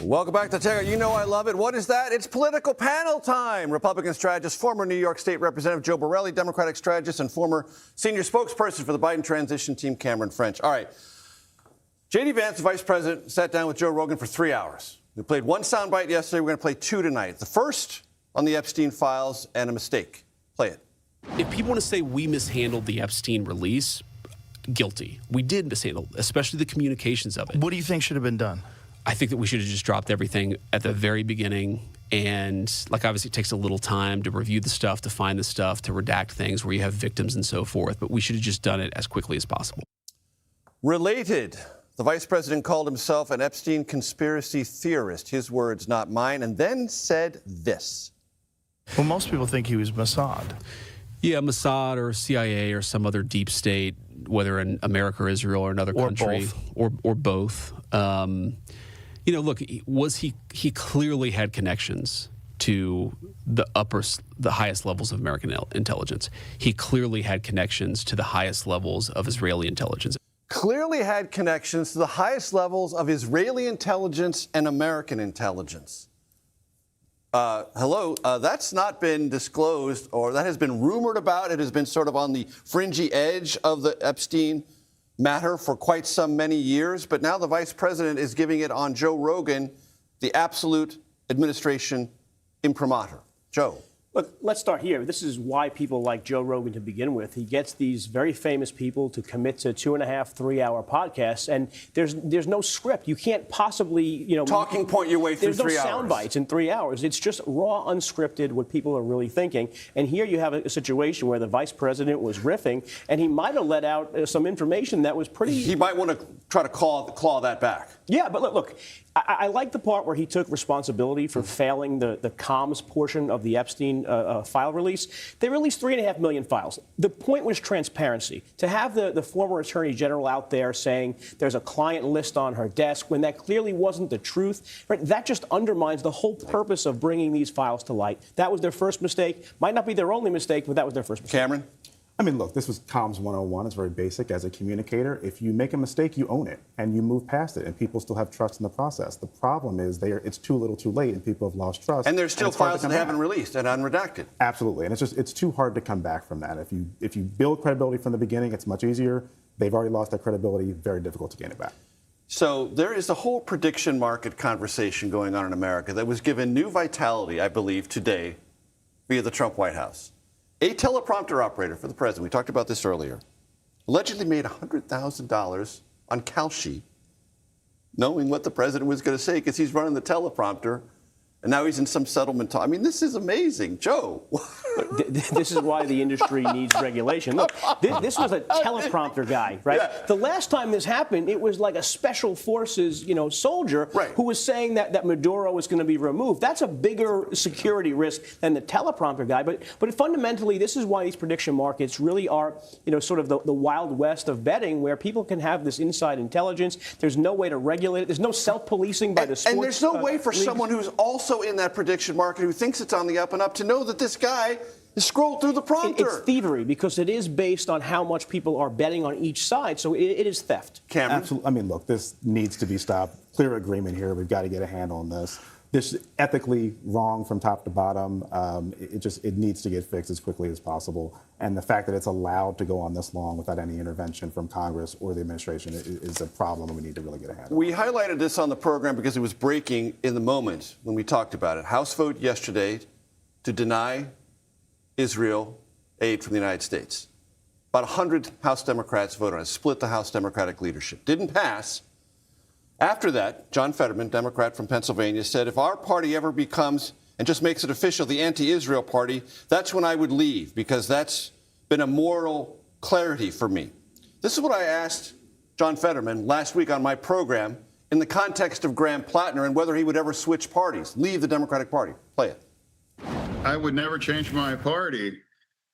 Welcome back to Taylor. You know I love it. What is that? It's political panel time. Republican strategist, former New York State Representative Joe Borelli, Democratic strategist, and former senior spokesperson for the Biden transition team, Cameron French. All right. JD Vance, the vice president, sat down with Joe Rogan for 3 hours. We played one soundbite yesterday. We're going to play two tonight. The first on the Epstein files and a mistake. Play it. If people want to say we mishandled the Epstein release, guilty. We did mishandle, especially the communications of it. What do you think should have been done? I think that we should have just dropped everything at the very beginning. And like, obviously it takes a little time to review the stuff, to find the stuff, to redact things where you have victims and so forth. But we should have just done it as quickly as possible. Related, the vice president called himself an Epstein conspiracy theorist. His words, not mine, and then said this. Well, most people think he was Mossad. Yeah, Mossad or CIA or some other deep state, whether in America or Israel or another country. Or both. You know, look, he clearly had connections to the highest levels of American intelligence. He clearly had connections to the highest levels of Israeli intelligence. Clearly had connections to the highest levels of Israeli intelligence and American intelligence. That's not been disclosed, or that has been rumored about. It has been sort of on the fringy edge of the Epstein matter for quite some many years, but now the vice president is giving it on Joe Rogan, the absolute administration imprimatur. Joe. Look, let's start here. This is why people like Joe Rogan to begin with. He gets these very famous people to commit to 2.5, 3 hour podcasts, and there's no script. You can't possibly, talking point your way through 3 hours. There's no sound bites in 3 hours. It's just raw, unscripted, what people are really thinking. And here you have a situation where the vice president was riffing, and he might have let out some information that was pretty. He might want to try to claw that back. Yeah, but look. I like the part where he took responsibility for failing the comms portion of the Epstein file release. They released 3.5 million files. The point was transparency. To have the former attorney general out there saying there's a client list on her desk when that clearly wasn't the truth, right, that just undermines the whole purpose of bringing these files to light. That was their first mistake. Might not be their only mistake, but that was their first mistake. Cameron? I mean, look, this was comms 101. It's very basic. As a communicator, if you make a mistake, you own it, and you move past it, and people still have trust in the process. The problem is it's too little too late, and people have lost trust. And there's still files that haven't released and unredacted. Absolutely, and it's too hard to come back from that. If you build credibility from the beginning, it's much easier. They've already lost that credibility. Very difficult to gain it back. So there is a whole prediction market conversation going on in America that was given new vitality, I believe, today via the Trump White House. A teleprompter operator for the president, we talked about this earlier, allegedly made $100,000 on Kalshi, knowing what the president was going to say because he's running the teleprompter, and now he's in some settlement talk. I mean, this is amazing. Joe. This is why the industry needs regulation. Look, this was a teleprompter guy, right? Yeah. The last time this happened, it was like a special forces, soldier who was saying that Maduro was going to be removed. That's a bigger security risk than the teleprompter guy. But fundamentally, this is why these prediction markets really are, sort of the wild west of betting, where people can have this inside intelligence. There's no way to regulate it. There's no self-policing by the sports. And there's no way for leagues. Someone who's also in that prediction market, who thinks it's on the up and up, to know that this guy is scrolled through the prompter. It's thievery because it is based on how much people are betting on each side. So it is theft. Cameron? Absolutely. I mean, look, this needs to be stopped. Clear agreement here. We've got to get a handle on this. This is ethically wrong from top to bottom. It needs to get fixed as quickly as possible. And the fact that it's allowed to go on this long without any intervention from Congress or the administration is a problem, and we need to really get a handle on. We highlighted this on the program because it was breaking in the moment when we talked about it. House vote yesterday to deny Israel aid from the United States. About 100 House Democrats voted on it, split the House Democratic leadership. Didn't pass. After that, John Fetterman, Democrat from Pennsylvania, said, if our party ever becomes, and just makes it official, the anti-Israel party, that's when I would leave, because that's been a moral clarity for me. This is what I asked John Fetterman last week on my program in the context of Graham Plattner and whether he would ever switch parties, leave the Democratic Party. Play it. I would never change my party.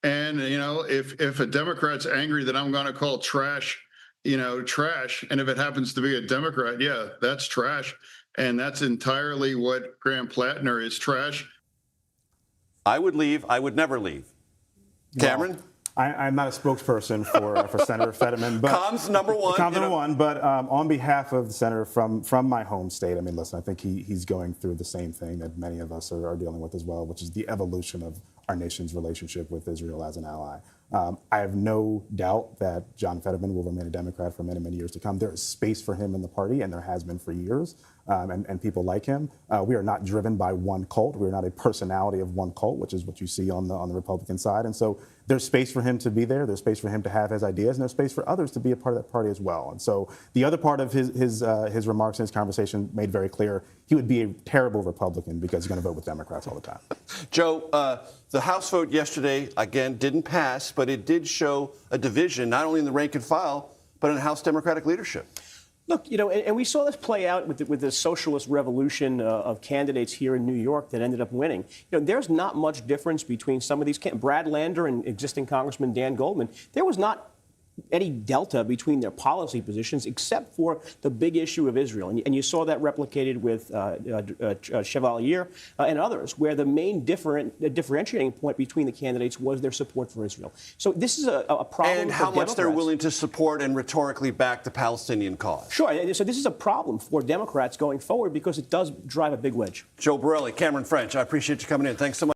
And, if a Democrat's angry that I'm going to call trash, trash, and if it happens to be a Democrat, yeah, that's trash. And that's entirely what Graham Plattner is, trash. I would leave. I would never leave. Cameron? I'm not a spokesperson for Senator Fetterman, but Comms number one. Comms number one. But on behalf of the senator from my home state, I mean, listen, I think he's going through the same thing that many of us are dealing with as well, which is the evolution of our nation's relationship with Israel as an ally. I have no doubt that John Fetterman will remain a Democrat for many, many years to come. There is space for him in the party, and there has been for years, and people like him. We are not driven by one cult. We are not a personality of one cult, which is what you see on the Republican side. And so there's space for him to be there. There's space for him to have his ideas, and there's space for others to be a part of that party as well. And so the other part of his remarks in his conversation made very clear he would be a terrible Republican because he's going to vote with Democrats all the time. Joe, the House vote yesterday, again, didn't pass, but it did show a division, not only in the rank and file, but in House Democratic leadership. Look, and we saw this play out with the socialist revolution of candidates here in New York that ended up winning. There's not much difference between some of these. Brad Lander and existing Congressman Dan Goldman, there was not any delta between their policy positions except for the big issue of Israel. And you saw that replicated with Chevalier and others, where the main differentiating point between the candidates was their support for Israel. So this is a problem. And for how much Democrats. they're willing to support and rhetorically back the Palestinian cause. Sure. So this is a problem for Democrats going forward because it does drive a big wedge. Joe Borelli, Cameron French, I appreciate you coming in. Thanks so much.